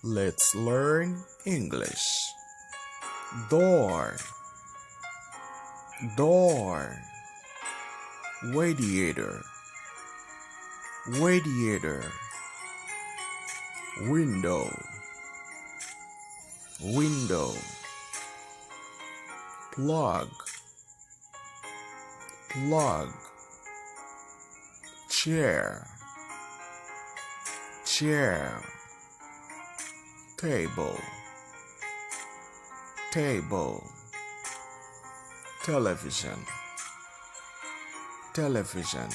Let's learn English. Door, door. Radiator, radiator. Window, window. Plug, plug. Chair, chair. Table, table. Television, television.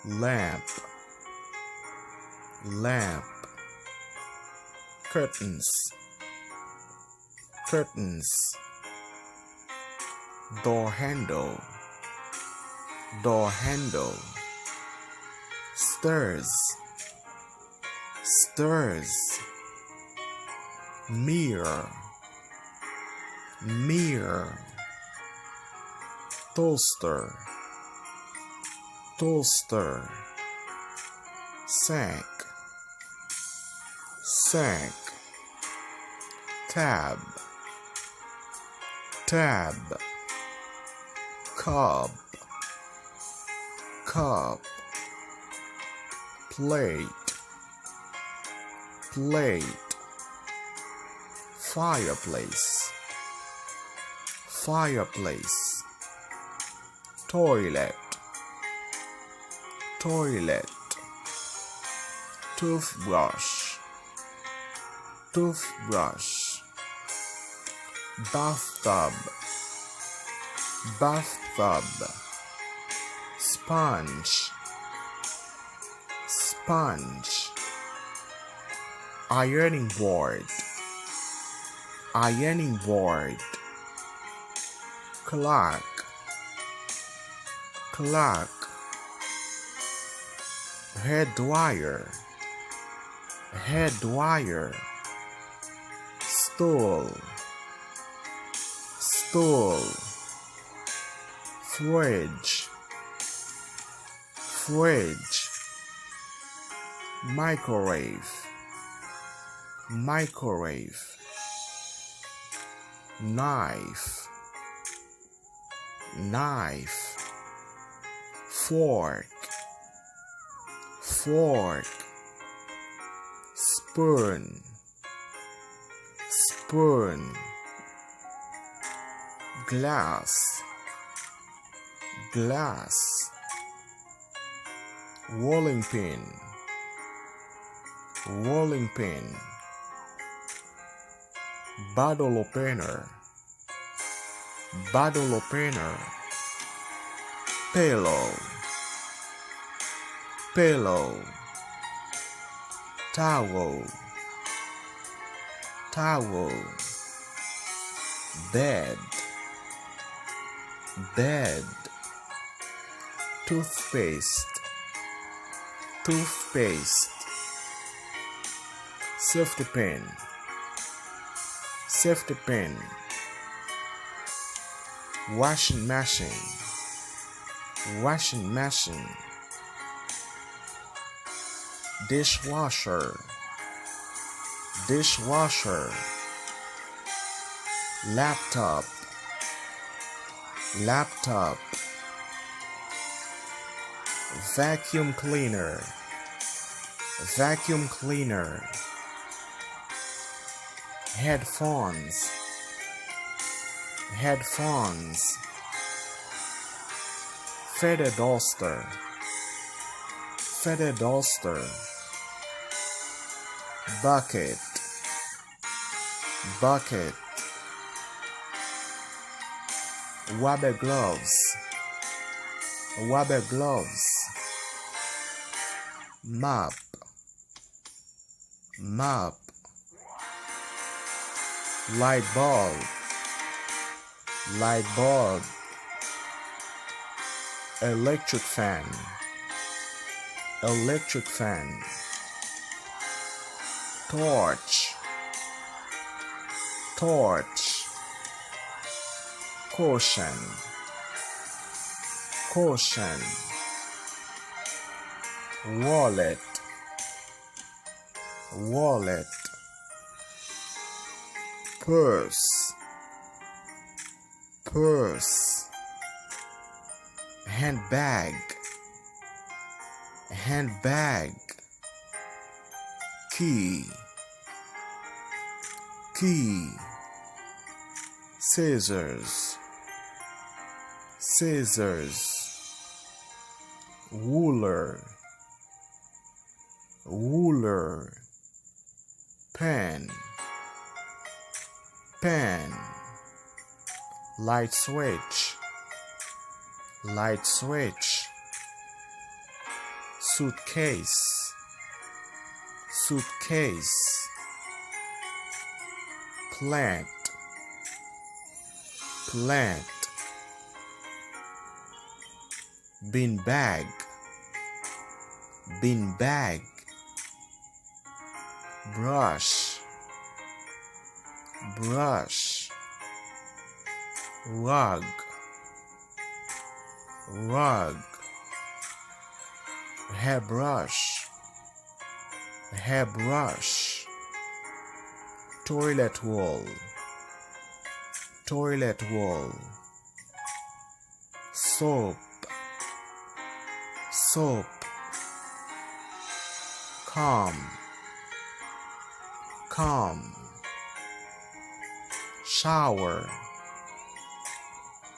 Lamp, lamp. Curtains, curtains. Door handle, door handle. Stairs, stairs. Mirror, mirror. Toaster, toaster. Sack, sack. Tab, tab. Cup, cup. Plate, plate. Fireplace, fireplace. Toilet, toilet. Toothbrush, toothbrush. Bathtub, bathtub. Sponge, sponge. Ironing board, ironing board. Clock, clock. Hair dryer, hair dryer. Stool, stool. Fridge, fridge. Microwave, microwave. Knife, knife. Fork, fork. Spoon, spoon. Glass, glass. Rolling pin, rolling pin. Bottle opener, bottle opener. Pillow, pillow. Towel, towel. Bed, bed. Toothpaste, toothpaste. Safety pin, safety pin. Washing machine, washing machine. Dishwasher, dishwasher. Laptop, laptop. Vacuum cleaner, vacuum cleaner. Headphones, headphones. Feather duster, feather duster. Bucket, bucket. Rubber gloves, rubber gloves. Mop, mop. Light bulb, light bulb. Electric fan, electric fan. Torch, torch. Caution, caution. Wallet, wallet, purse, purse, handbag, handbag, key, key, scissors, scissors, ruler, ruler, pen, pen, light switch, light switch, suitcase, suitcase, plant, plant, bin bag, bin bag, brush, brush, rug, rug, hairbrush, hairbrush, toilet roll, toilet roll, soap, soap, comb, comb, shower,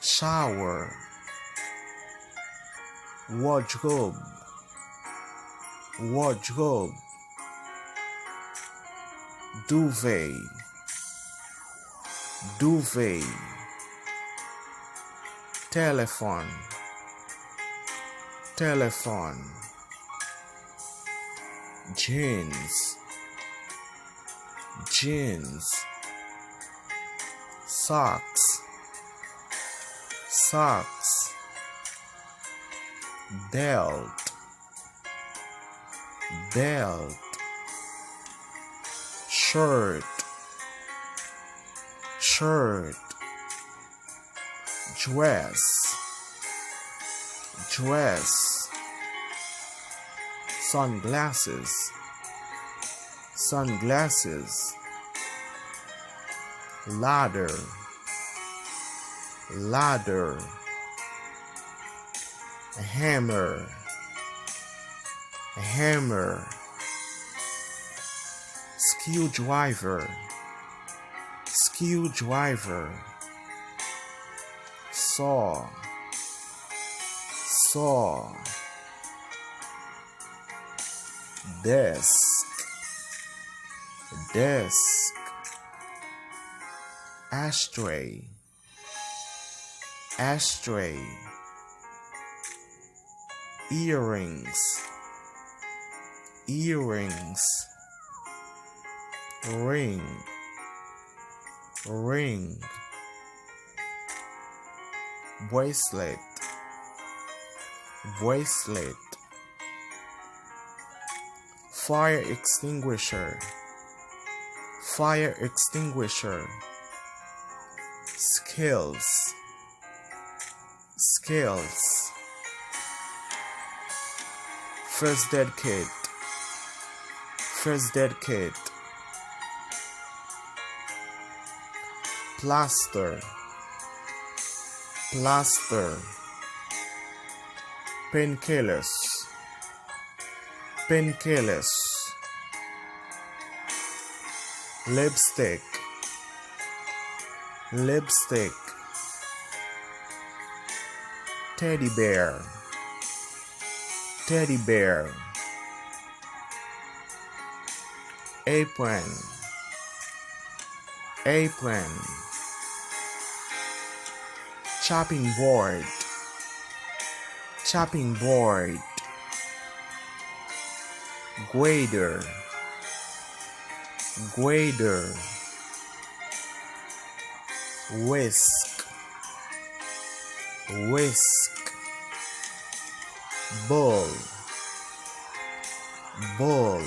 shower, wardrobe, wardrobe, duvet, duvet, telephone, telephone, jeans, jeans, socks, socks, belt, belt, shirt, shirt, dress, dress, sunglasses, sunglasses, ladder, ladder, hammer, hammer, screwdriver, screwdriver, saw, saw, desk, desk, ashtray, ashtray, earrings, earrings, ring, ring, bracelet, bracelet, fire extinguisher, fire extinguisher, scales, scales, first aid kit, first aid kit, plaster, plaster, painkillers, painkillers, lipstick, lipstick, teddy bear, teddy bear, apron, apron, chopping board, chopping board, grader, grader, whisk, whisk, bowl, bowl,